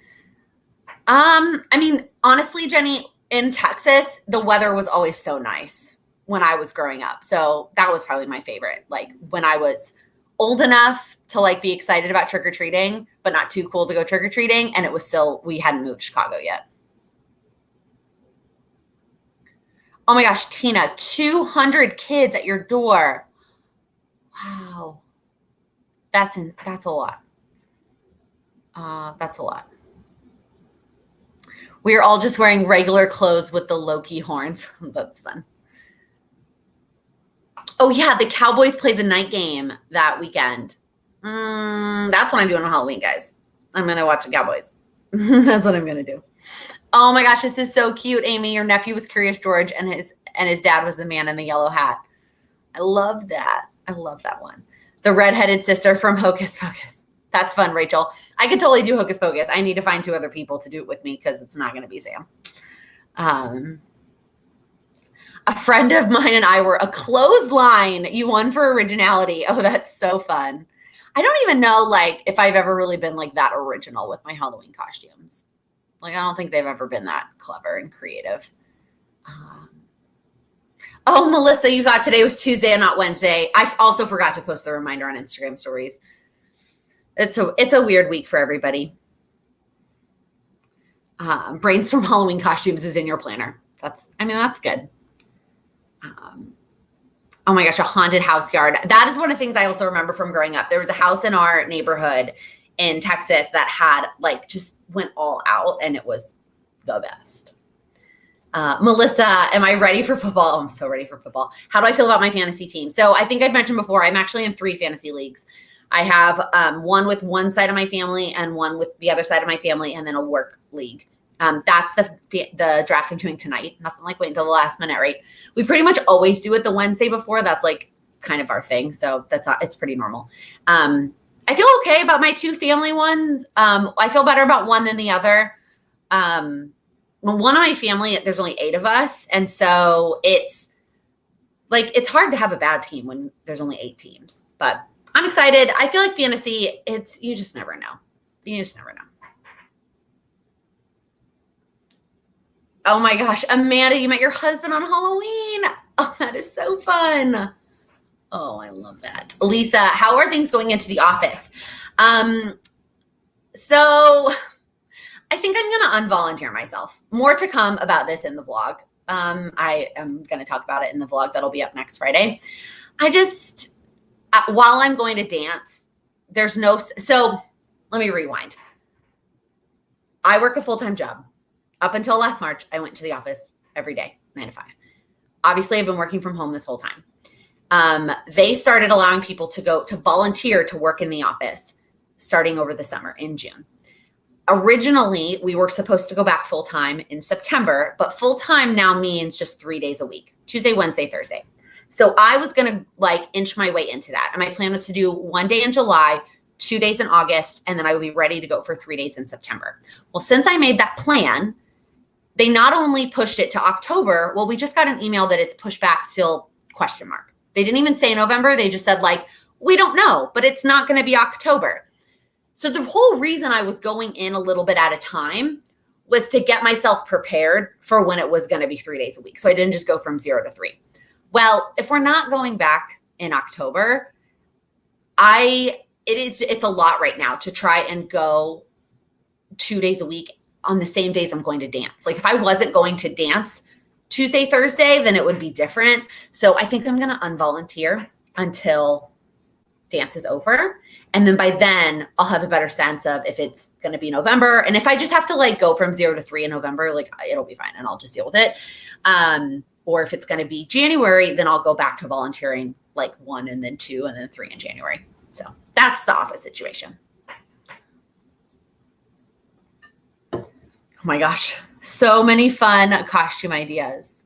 Honestly, Jenny, in Texas, the weather was always so nice when I was growing up. So that was probably my favorite. Like, when I was old enough to like be excited about trick-or-treating, but not too cool to go trick-or-treating. And it was still, we hadn't moved to Chicago yet. Oh my gosh, Tina, 200 kids at your door. Wow. That's a lot. That's a lot. We are all just wearing regular clothes with the Loki horns. That's fun. Oh yeah, the Cowboys played the night game that weekend. That's what I'm doing on Halloween, guys. I'm going to watch the Cowboys. That's what I'm going to do. Oh my gosh, this is so cute, Amy. Your nephew was Curious George and his dad was the man in the yellow hat. I love that. I love that one. The redheaded sister from Hocus Pocus. That's fun, Rachel. I could totally do Hocus Pocus. I need to find 2 other people to do it with me because it's not going to be Sam. A friend of mine and I were a clothesline. You won for originality. Oh, that's so fun. I don't even know like if I've ever really been like that original with my Halloween costumes. Like, I don't think they've ever been that clever and creative. Oh, Melissa, you thought today was Tuesday and not Wednesday. I also forgot to post the reminder on Instagram stories. It's a weird week for everybody. Brainstorm Halloween costumes is in your planner. That's good. Oh my gosh, a haunted house yard. That is one of the things I also remember from growing up. There was a house in our neighborhood in Texas that had like just went all out and it was the best. Melissa, am I ready for football? Oh, I'm so ready for football. How do I feel about my fantasy team? So I think I've mentioned before, I'm actually in 3 fantasy leagues. I have one with one side of my family and one with the other side of my family, and then a work league. That's the draft I'm doing tonight. Nothing like waiting until the last minute, right? We pretty much always do it the Wednesday before. That's like kind of our thing. So it's pretty normal. I feel okay about my two family ones. I feel better about one than the other. Well, one of my family, there's only 8 of us. And so it's hard to have a bad team when there's only 8 teams, but I'm excited. I feel like fantasy, you just never know. You just never know. Oh my gosh, Amanda, you met your husband on Halloween. Oh, that is so fun. Oh, I love that. Lisa, how are things going into the office? So I think I'm going to unvolunteer myself. More to come about this in the vlog. I am going to talk about it in the vlog that'll be up next Friday. While I'm going to dance, so let me rewind. I work a full-time job. Up until last March, I went to the office every day, 9 to 5. Obviously, I've been working from home this whole time. They started allowing people to volunteer to work in the office starting over the summer in June. Originally, we were supposed to go back full-time in September, but full-time now means just 3 days a week, Tuesday, Wednesday, Thursday. So I was going to inch my way into that. And my plan was to do 1 day in July, 2 days in August, and then I would be ready to go for 3 days in September. Well, since I made that plan, they not only pushed it to October, well, we just got an email that it's pushed back till ? They didn't even say November. They just said we don't know, but it's not going to be October. So the whole reason I was going in a little bit at a time was to get myself prepared for when it was going to be 3 days a week. So I didn't just go from 0 to 3. Well, if we're not going back in October, it's a lot right now to try and go 2 days a week on the same days I'm going to dance. If I wasn't going to dance Tuesday, Thursday, then it would be different. So I think I'm going to unvolunteer until dance is over. And then by then I'll have a better sense of if it's going to be November. And if I just have to go from 0 to 3 in November, it'll be fine and I'll just deal with it. Or if it's going to be January, then I'll go back to volunteering 1 and then 2 and then 3 in January. So that's the office situation. Oh my gosh, so many fun costume ideas.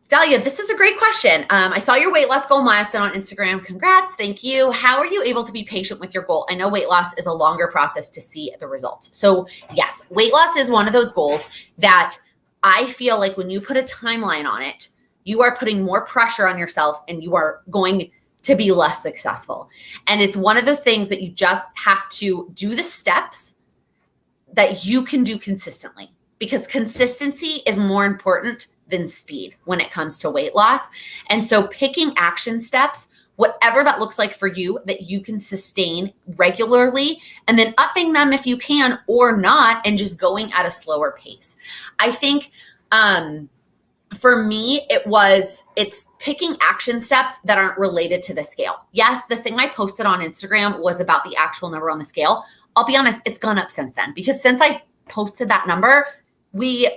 Dahlia, this is a great question. I saw your weight loss goal milestone on Instagram. Congrats, thank you. How are you able to be patient with your goal? I know weight loss is a longer process to see the results. So yes, weight loss is one of those goals that I feel like when you put a timeline on it, you are putting more pressure on yourself and you are going to be less successful. And it's one of those things that you just have to do the steps that you can do consistently, because consistency is more important than speed when it comes to weight loss. And so picking action steps, whatever that looks like for you, that you can sustain regularly, and then upping them if you can or not, and just going at a slower pace. I think for me, it's picking action steps that aren't related to the scale. Yes, the thing I posted on Instagram was about the actual number on the scale. I'll be honest, it's gone up since then, because since I posted that number, we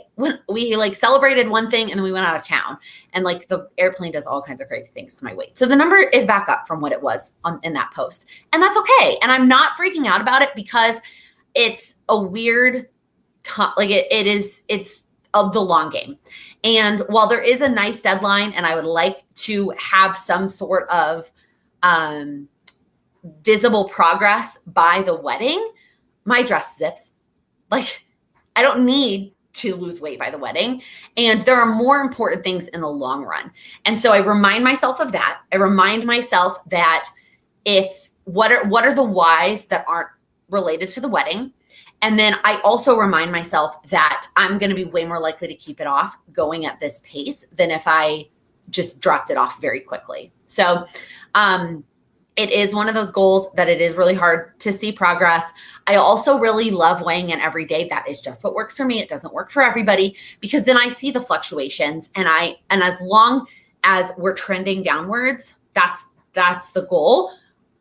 celebrated one thing and then we went out of town, and the airplane does all kinds of crazy things to my weight. So the number is back up from what it was in that post, and that's okay. And I'm not freaking out about it because it's a weird time. It's of the long game. And while there is a nice deadline and I would like to have some sort of visible progress by the wedding, my dress zips. I don't need to lose weight by the wedding. And there are more important things in the long run. And so I remind myself of that. I remind myself that what are the whys that aren't related to the wedding? And then I also remind myself that I'm going to be way more likely to keep it off going at this pace than if I just dropped it off very quickly. So, it is one of those goals that it is really hard to see progress. I also really love weighing in every day. That is just what works for me. It doesn't work for everybody, because then I see the fluctuations, and as long as we're trending downwards, that's the goal.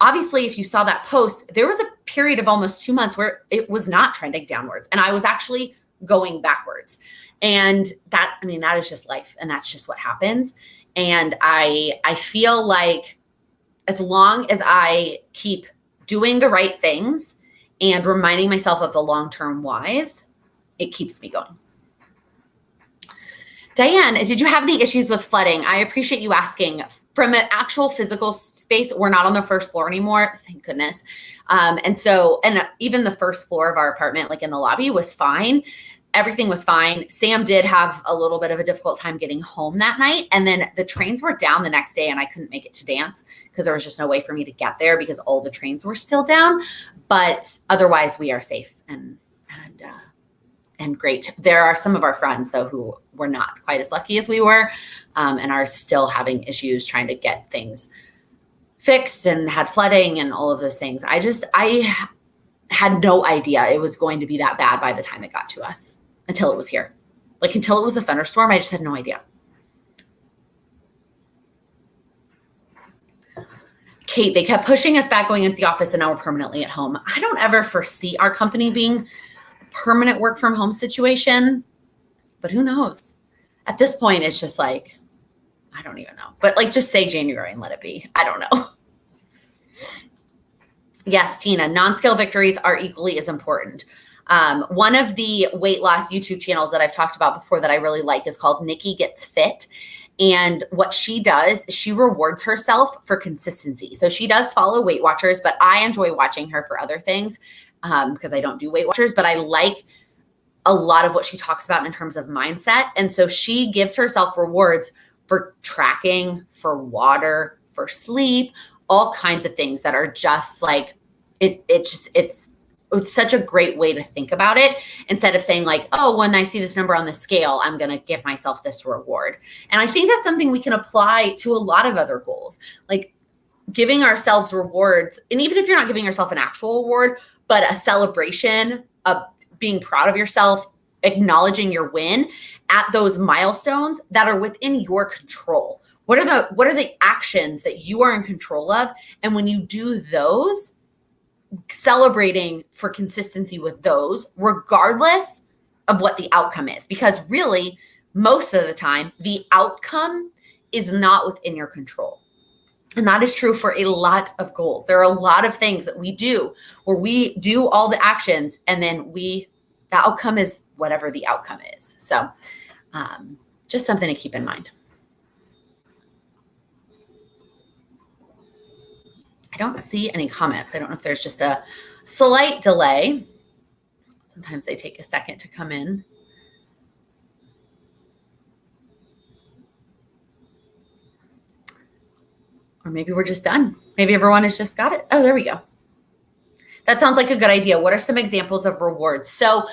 Obviously, if you saw that post, there was a period of almost 2 months where it was not trending downwards and I was actually going backwards. And that is just life, and that's just what happens. And I feel like as long as I keep doing the right things and reminding myself of the long-term whys, it keeps me going. Diane, did you have any issues with flooding? I appreciate you asking. From an actual physical space, we're not on the first floor anymore, thank goodness. And even the first floor of our apartment, like in the lobby, was fine. Everything was fine. Sam did have a little bit of a difficult time getting home that night. And then the trains were down the next day and I couldn't make it to dance because there was just no way for me to get there because all the trains were still down. But otherwise we are safe and great. There are some of our friends though who were not quite as lucky as we were and are still having issues trying to get things fixed and had flooding and all of those things. I had no idea it was going to be that bad by the time it got to us until it was here. Like until it was a thunderstorm, I just had no idea. Kate, they kept pushing us back going into the office and now we're permanently at home. I don't ever foresee our company being permanent work from home situation, but who knows? At this point, it's just like, I don't even know. But like, just say January and let it be. I don't know. Yes, Tina, non-scale victories are equally as important. One of the weight loss YouTube channels that I've talked about before that I really like is called Nikki Gets Fit. And what she does, she rewards herself for consistency. So she does follow Weight Watchers, but I enjoy watching her for other things because I don't do Weight Watchers, but I like a lot of what she talks about in terms of mindset. And so she gives herself rewards for tracking, for water, for sleep, all kinds of things that are just like, it's such a great way to think about it instead of saying like, oh, when I see this number on the scale, I'm going to give myself this reward. And I think that's something we can apply to a lot of other goals, like giving ourselves rewards. And even if you're not giving yourself an actual award, but a celebration of being proud of yourself, acknowledging your win at those milestones that are within your control. What are the actions that you are in control of? And when you do those, celebrating for consistency with those, regardless of what the outcome is, because really most of the time the outcome is not within your control. And that is true for a lot of goals. There are a lot of things that we do where we do all the actions and then the outcome is whatever the outcome is. So just something to keep in mind. I don't see any comments. I don't know if there's just a slight delay. Sometimes they take a second to come in. Or maybe we're just done. Maybe everyone has just got it. Oh, there we go. That sounds like a good idea. What are some examples of rewards? So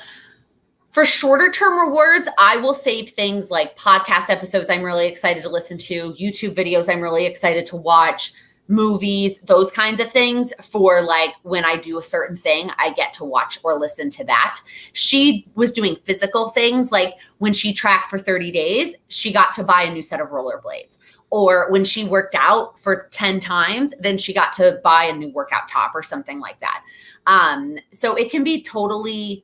for shorter term rewards, I will save things like podcast episodes I'm really excited to listen to, YouTube videos I'm really excited to watch, movies, those kinds of things for like when I do a certain thing, I get to watch or listen to that. She was doing physical things like when she tracked for 30 days, she got to buy a new set of rollerblades. Or when she worked out for 10 times, then she got to buy a new workout top or something like that. So it can be totally,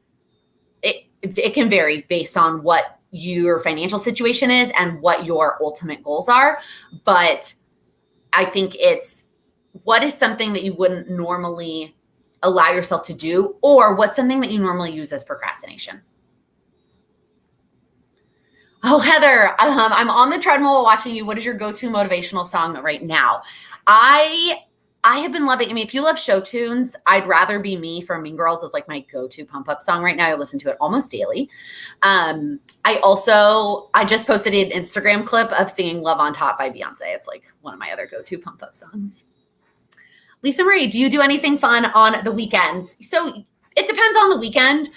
it can vary based on what your financial situation is and what your ultimate goals are. But I think it's what is something that you wouldn't normally allow yourself to do, or what's something that you normally use as procrastination. Oh, Heather, I'm on the treadmill while watching you. What is your go-to motivational song right now? I have been loving, if you love show tunes, I'd Rather Be Me from Mean Girls is like my go-to pump-up song right now. I listen to it almost daily. I just posted an Instagram clip of singing Love on Top by Beyonce. It's like one of my other go-to pump-up songs. Lisa Marie, do you do anything fun on the weekends? So it depends on the weekend.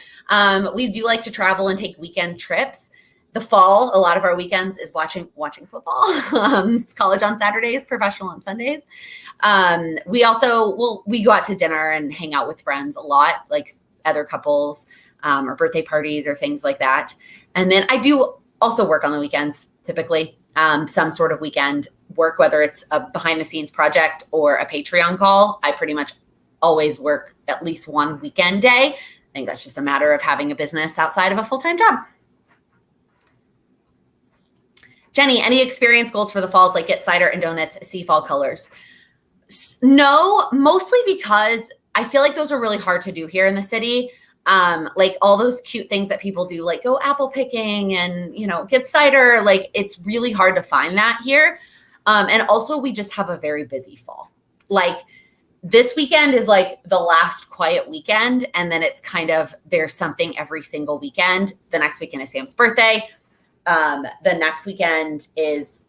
We do like to travel and take weekend trips. The fall, a lot of our weekends is watching football. College on Saturdays, professional on Sundays. We go out to dinner and hang out with friends a lot, like other couples or birthday parties or things like that. And then I do also work on the weekends, typically some sort of weekend work, whether it's a behind the scenes project or a Patreon call. I pretty much always work at least one weekend day. I think that's just a matter of having a business outside of a full-time job. Jenny, any experience goals for the falls, like get cider and donuts, see fall colors? No, mostly because I feel like those are really hard to do here in the city. Like all those cute things that people do, like go apple picking and, get cider. Like it's really hard to find that here. And also we just have a very busy fall. Like this weekend is like the last quiet weekend. And then it's kind of, there's something every single weekend. The next weekend is Sam's birthday. The next weekend is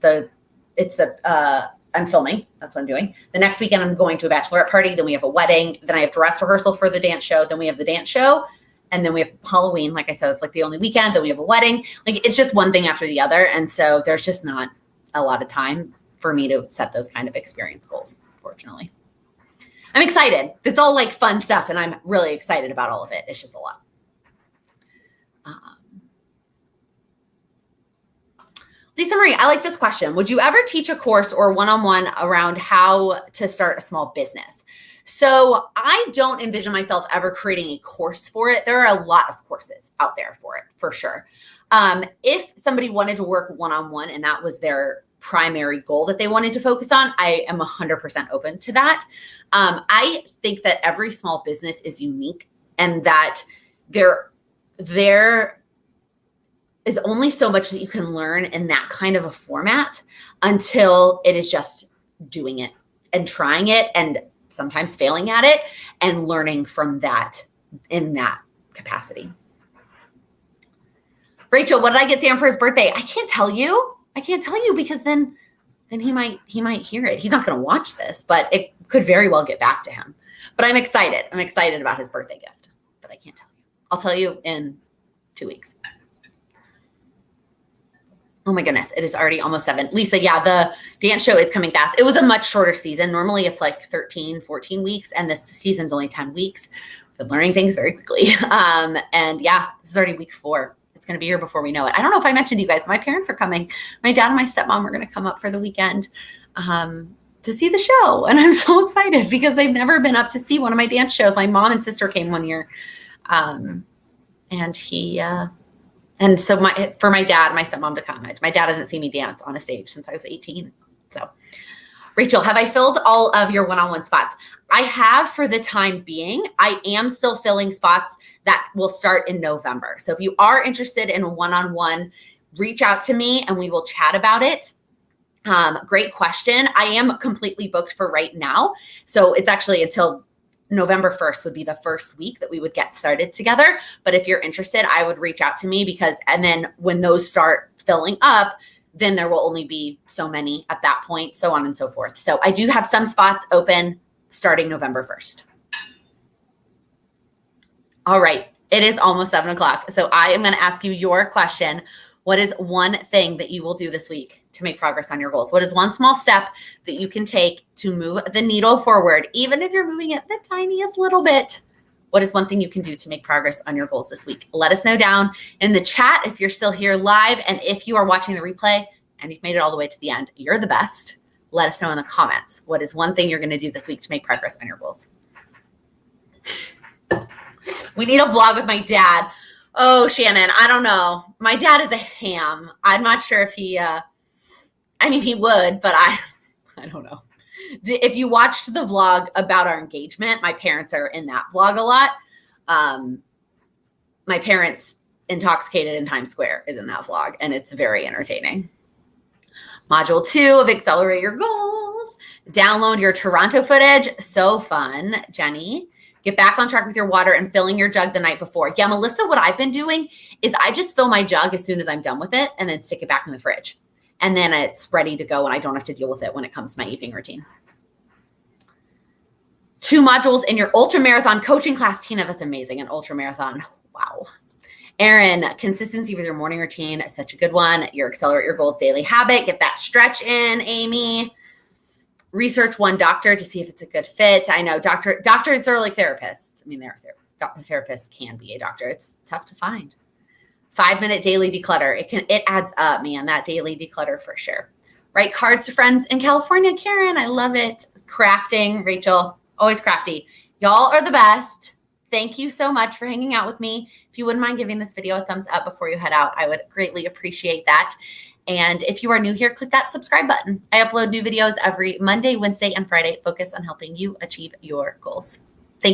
I'm filming. That's what I'm doing. The next weekend, I'm going to a bachelorette party. Then we have a wedding. Then I have dress rehearsal for the dance show. Then we have the dance show. And then we have Halloween. Like I said, it's like the only weekend. Then we have a wedding. Like it's just one thing after the other. And so there's just not a lot of time for me to set those kind of experience goals, fortunately. I'm excited. It's all like fun stuff. And I'm really excited about all of it. It's just a lot. Lisa Marie, I like this question. Would you ever teach a course or one-on-one around how to start a small business? So I don't envision myself ever creating a course for it. There are a lot of courses out there for it, for sure. If somebody wanted to work one-on-one and that was their primary goal that they wanted to focus on, I am 100% open to that. I think that every small business is unique and that there is only so much that you can learn in that kind of a format until it is just doing it and trying it and sometimes failing at it and learning from that in that capacity. Rachel, what did I get Sam for his birthday? I can't tell you because then he might hear it. He's not going to watch this, but it could very well get back to him. But I'm excited. I'm excited about his birthday gift, but I can't tell you. I'll tell you in 2 weeks. Oh my goodness, it is already almost 7. Lisa, yeah, the dance show is coming fast. It was a much shorter season. Normally it's like 13, 14 weeks, and this season's only 10 weeks. Been learning things very quickly. And yeah, this is already week 4. It's going to be here before we know it. I don't know if I mentioned to you guys, my parents are coming. My dad and my stepmom are going to come up for the weekend to see the show. And I'm so excited because they've never been up to see one of my dance shows. My mom and sister came one year. And so for my dad and my stepmom to come. My dad hasn't seen me dance on a stage since I was 18. So Rachel, have I filled all of your one-on-one spots? I have for the time being. I am still filling spots that will start in November. So if you are interested in a one-on-one, reach out to me and we will chat about it. Great question. I am completely booked for right now. So it's actually until November 1st would be the first week that we would get started together. But if you're interested, I would reach out to me and then when those start filling up, then there will only be so many at that point, so on and so forth. So I do have some spots open starting November 1st. All right. It is almost 7 o'clock. So I am going to ask you your question. What is one thing that you will do this week to make progress on your goals? What is one small step that you can take to move the needle forward, even if you're moving it the tiniest little bit? What is one thing you can do to make progress on your goals this week? Let us know down in the chat if you're still here live. And if you are watching the replay and you've made it all the way to the end, you're the best. Let us know in the comments. What is one thing you're going to do this week to make progress on your goals? We need a vlog with my dad. Oh, Shannon, I don't know. My dad is a ham. I'm not sure if he would, but I don't know. If you watched the vlog about our engagement, my parents are in that vlog a lot. My parents intoxicated in Times Square is in that vlog, and it's very entertaining. Module 2 of Accelerate Your Goals. Download your Toronto footage. So fun, Jenny. Get back on track with your water and filling your jug the night before. Yeah, Melissa, what I've been doing is I just fill my jug as soon as I'm done with it and then stick it back in the fridge. And then it's ready to go and I don't have to deal with it when it comes to my evening routine. 2 modules in your ultra marathon coaching class. Tina, that's amazing. An ultra marathon. Wow. Erin, consistency with your morning routine. Such a good one. Your Accelerate Your Goals daily habit. Get that stretch in, Amy. Research one doctor to see if it's a good fit. I know doctors are like therapists. I mean, therapists can be a doctor. It's tough to find. 5-minute daily declutter. It adds up, man. That daily declutter for sure. Write cards to friends in California. Karen, I love it. Crafting. Rachel, always crafty. Y'all are the best. Thank you so much for hanging out with me. If you wouldn't mind giving this video a thumbs up before you head out, I would greatly appreciate that. And if you are new here, click that subscribe button. I upload new videos every Monday, Wednesday, and Friday, focused on helping you achieve your goals.